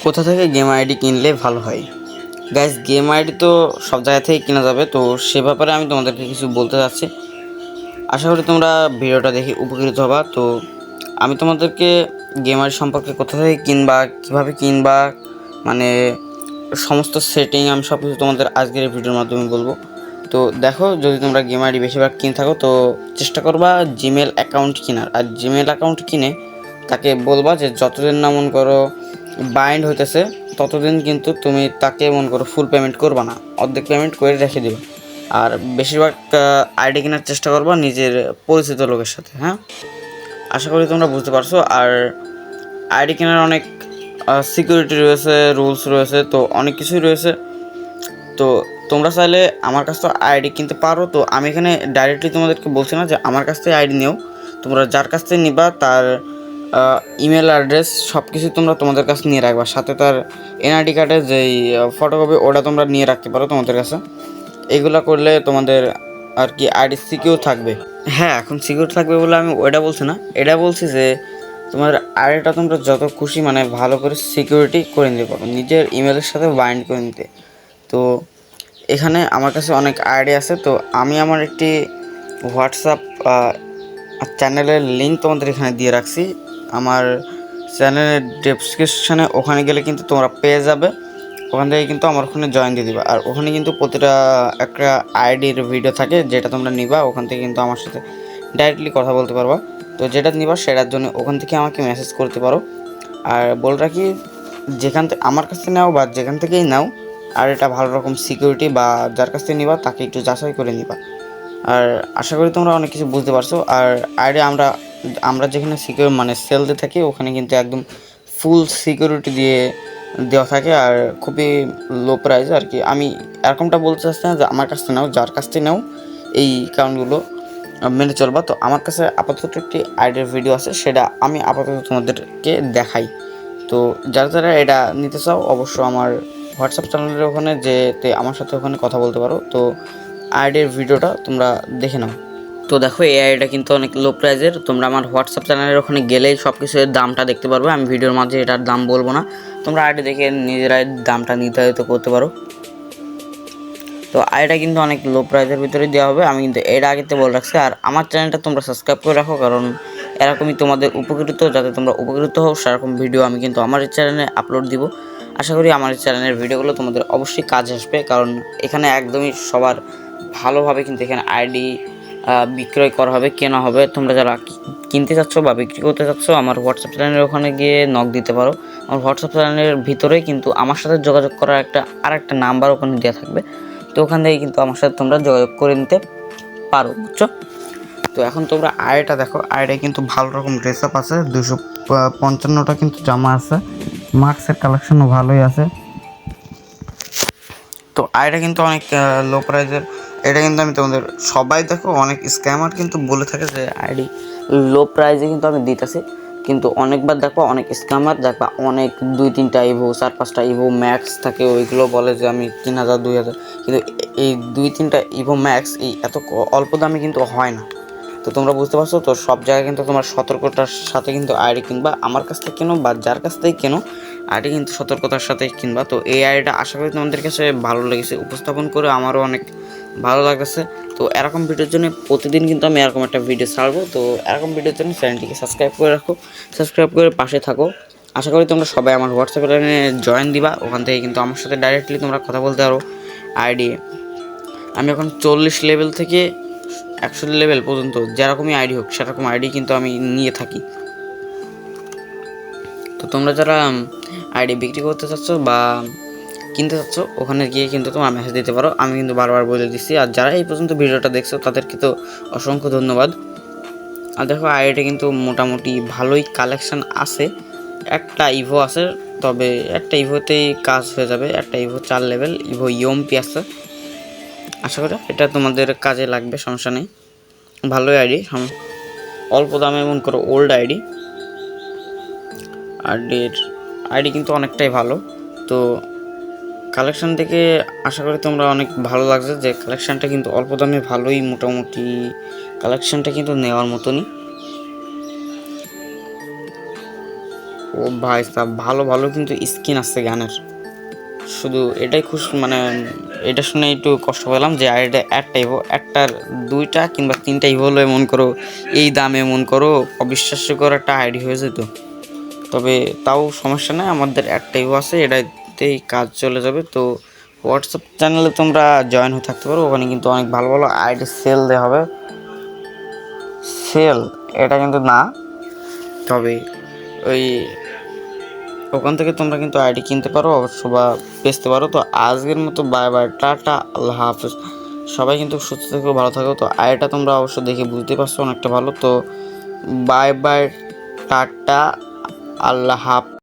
কোথা থেকে game ID কিনলে ভালো হয়? গাইস, গেম আইডি তো সব জায়গা থেকে কেনা যাবে, তো সে ব্যাপারে আমি তোমাদেরকে কিছু বলতে চাচ্ছি। আশা করি তোমরা ভিডিওটা দেখে উপকৃত হবা। তো আমি তোমাদেরকে গেম আইডি সম্পর্কে কোথা থেকে কিনবা, কীভাবে কিনবা, মানে সমস্ত সেটিং আমি সব কিছু তোমাদের আজকের এই ভিডিওর মাধ্যমে বলবো। তো দেখো, যদি তোমরা গেম আইডি বেশিরভাগ কিনে থাকো তো চেষ্টা করবা জিমেল অ্যাকাউন্ট কেনার। আর জিমেল অ্যাকাউন্ট কিনে তাকে বলবা যে যতদিন না মন করো বাইন্ড হইতেছে ততদিন কিন্তু তুমি তাকে মন করো ফুল পেমেন্ট করবা না, অর্ধেক পেমেন্ট করে রেখে দিবে। আর বেশিরভাগ আইডি কেনার চেষ্টা করবা নিজের পরিচিত লোকের সাথে। হ্যাঁ, আশা করি তোমরা বুঝতে পারছো। আর আইডি কেনার অনেক সিকিউরিটি রয়েছে, রুলস রয়েছে, তো অনেক কিছুই রয়েছে। তো তোমরা চাইলে আমার কাছ থেকে আইডি কিনতে পারো। তো আমি এখানে ডাইরেক্টলি তোমাদেরকে বলছি না যে আমার কাছ থেকে আইডি নিও। তোমরা যার কাছ থেকে নিবা তার ইমেল অ্যাড্রেস সব কিছু তোমরা তোমাদের কাছে নিয়ে রাখবা, সাথে তার এনআইডি কার্ডের যেই ফটোকপি ওটা তোমরা নিয়ে রাখতে পারো তোমাদের কাছে। এগুলো করলে তোমাদের আর কি আইডি সিকিউর থাকবে। হ্যাঁ, এখন সিকিউর থাকবে বলে আমি ওইটা বলছি না, এটা বলছি যে তোমার আইডিটা তোমরা যত খুশি মানে ভালো করে সিকিউরিটি করে নিতে পারো, নিজের ইমেলের সাথে বাইন্ড করে নিতে। তো এখানে আমার কাছে অনেক আইডি আছে। তো আমি আমার একটি হোয়াটসঅ্যাপ চ্যানেলের লিঙ্ক তোমাদের এখানে দিয়ে রাখছি আমার চ্যানেলের ডেসক্রিপশানে। ওখানে গেলে কিন্তু তোমরা পেয়ে যাবে, ওখান থেকে কিন্তু আমার ওখানে জয়েন দিয়ে দিবা। আর ওখানে কিন্তু প্রতিটা একটা আইডির ভিডিও থাকে, যেটা তোমরা নিবা ওখান থেকে কিন্তু আমার সাথে ডাইরেক্টলি কথা বলতে পারবা। তো যেটা নিবা সেটার জন্য ওখান থেকে আমাকে মেসেজ করতে পারো। আর বলে রাখি, যেখান থেকে আমার কাছ থেকে নাও বা যেখান থেকেই নাও, আর এটা ভালো রকম সিকিউরিটি বা যার কাছ থেকে নিবা তাকে একটু যাচাই করে নিবা। আর আশা করি তোমরা অনেক কিছু বুঝতে পারছো। আর আইডি আমরা যেখানে সিকিউর মানে সেল দিয়ে থাকি ওখানে কিন্তু একদম ফুল সিকিউরিটি দিয়ে দেওয়া থাকে, আর খুবই লো প্রাইস আর কি। আমি এরকমটা বলতে চাচ্ছি না যে আমার কাছ থেকে নাও, যার কাছ থেকে নাও এই কারণগুলো মেনে চলবা। তো আমার কাছে আপাতত একটি আইডির ভিডিও আছে, সেটা আমি আপাতত তোমাদেরকে দেখাই। তো যারা যারা এটা নিতে চাও অবশ্য আমার হোয়াটসঅ্যাপ চ্যানেলের ওখানে যেতে আমার সাথে ওখানে কথা বলতে পারো। তো আইডির ভিডিওটা তোমরা দেখে নাও। তো দেখো, এই আইডিটা কিন্তু অনেক লো প্রাইজের। তোমরা আমার হোয়াটসঅ্যাপ চ্যানেলের ওখানে গেলেই সব কিছুর দামটা দেখতে পারবে। আমি ভিডিওর মাঝে এটার দাম বলবো না, তোমরা আইডি দেখে নিজেরাই দামটা নির্ধারিত করতে পারো। তো আইডিটা কিন্তু অনেক লো প্রাইজের ভিতরে দেওয়া হবে, আমি কিন্তু এর আগেতে বলে রাখছি। আর আমার চ্যানেলটা তোমরা সাবস্ক্রাইব করে রাখো, কারণ এরকমই তোমাদের উপকৃত, যাতে তোমরা উপকৃত হও সেরকম ভিডিও আমি কিন্তু আমার চ্যানেলে আপলোড দিব। আশা করি আমার চ্যানেলের ভিডিওগুলো তোমাদের অবশ্যই কাজে আসবে, কারণ এখানে একদমই সবার ভালোভাবে কিন্তু এখানে আইডি বিক্রয় করা হবে, কেনা হবে। তোমরা যারা কিনতে চাচ্ছ বা বিক্রি করতে চাচ্ছ আমার হোয়াটসঅ্যাপ চ্যানেলের ওখানে গিয়ে নক দিতে পারো। আমার হোয়াটসঅ্যাপ চ্যানেলের ভিতরেই কিন্তু আমার সাথে যোগাযোগ করার আরেকটা নাম্বার ওখানে দেওয়া থাকবে। তো ওখান থেকে কিন্তু আমার সাথে তোমরা যোগাযোগ করে নিতে পারো, বুঝছো? তো এখন তোমরা আইডিটা দেখো, আইডিয়া কিন্তু ভালো রকম ড্রেস আপ আছে, 255টা কিন্তু জামা আছে, মার্কসের কালেকশনও ভালোই আছে। তো আইডিয়া কিন্তু অনেক লো প্রাইসের। এটা কিন্তু আমি তোমাদের সবাই দেখো, অনেক স্ক্যামার কিন্তু বলে থাকে যে আইডি লো প্রাইসে কিন্তু আমি দিতেছি, কিন্তু অনেকবার দেখবা অনেক স্ক্যামার দেখবা অনেক 2-3টা ইভো 4-5টা ইভো ম্যাক্স থাকে, ওইগুলো বলে যে আমি 3000 2000, কিন্তু এই 2-3টা ইভো ম্যাক্স এই এত অল্প দামে কিন্তু হয় না। তো তোমরা বুঝতে পারছো তো, সব জায়গায় কিন্তু তোমার সতর্কতার সাথে কিন্তু আইডি কিনবা, আমার কাছ থেকে কেনো বা যার কাছ থেকে কেনো আইডি কিন্তু সতর্কতার সাথে কিনবা। তো এই আইডিটা আশা করি তোমাদের কাছে ভালো লেগেছে, উপস্থাপন করে আমারও অনেক ভালো লাগতেছে। তো এরকম ভিডিওর জন্য প্রতিদিন কিন্তু আমি এরকম একটা ভিডিও ছাড়বো। তো এরকম ভিডিওর জন্য চ্যানেলটিকে সাবস্ক্রাইব করে রাখো, সাবস্ক্রাইব করে পাশে থাকো। আশা করি তোমরা সবাই আমার হোয়াটসঅ্যাপ লাইনে জয়েন দিবা, ওখান থেকে কিন্তু আমার সাথে ডাইরেক্টলি তোমরা কথা বলতে পারো। আইডি আমি এখন 40 লেভেল থেকে 100 লেভেল পর্যন্ত যেরকমই আইডি হোক সেরকম আইডি কিন্তু আমি নিয়ে থাকি। তো তোমরা যারা আইডি বিক্রি করতে চাচ্ছ বা কিনতে চাচ্ছ ওখানে গিয়ে কিন্তু তোমরা মেসেজ দিতে পারো, আমি কিন্তু বারবার বলে দিচ্ছি। আর যারা এই পর্যন্ত ভিডিওটা দেখছো তাদেরকে তো অসংখ্য ধন্যবাদ। আর দেখো, আইডিটা কিন্তু মোটামুটি ভালোই কালেকশান আছে। একটা ইভো আছে, তবে একটা ইভোতেই কাজ হয়ে যাবে। একটা ইভো 4 লেভেল ইভো ইয়ম্পি আছে, আশা করি এটা তোমাদের কাজে লাগবে, সমস্যা নেই। ভালোই আইডি, অল্প দামে মন করো ওল্ড আইডি। আইডি কিন্তু অনেকটাই ভালো। তো কালেকশান থেকে আশা করি তোমরা অনেক ভালো লাগছে যে কালেকশানটা কিন্তু অল্প দামে ভালোই, মোটামুটি কালেকশানটা কিন্তু নেওয়ার মতনই। ও ভাই সাব, ভালো ভালো কিন্তু স্কিন আছে গানের। শুধু এটাই মানে এটা শুনে একটু কষ্ট পেলাম যে আইডিটা একটার 2টা কিংবা 3টা ইভো হলো মন করো, এই দামে মন করো অবিশ্বাস্যকর একটা আইডি হয়ে যেত। তবে তাও সমস্যা নেই, আমাদের একটা ইভো আছে, এটাতেই কাজ চলে যাবে। তো হোয়াটসঅ্যাপ চ্যানেলে তোমরা জয়েন হয়ে থাকতে পারো, ওখানে কিন্তু অনেক ভালো ভালো আইডি সেল দেওয়া হবে। সেল এটা কিন্তু না, তবে ওই ওখান থেকে তোমরা কিন্তু আইডি কিনতে পারো অবশ্য বা বেচতে পারো। তো আজকের মতো বাই বাই, টাটা, আল্লাহ হাফেজ। সবাই কিন্তু সুস্থ থেকো, ভালো থাকো। তো আইডিটা তোমরা অবশ্য দেখে বুঝতে পারছো অনেকটা ভালো। তো বাই বাই, টাটা, আল্লাহ হাফেজ।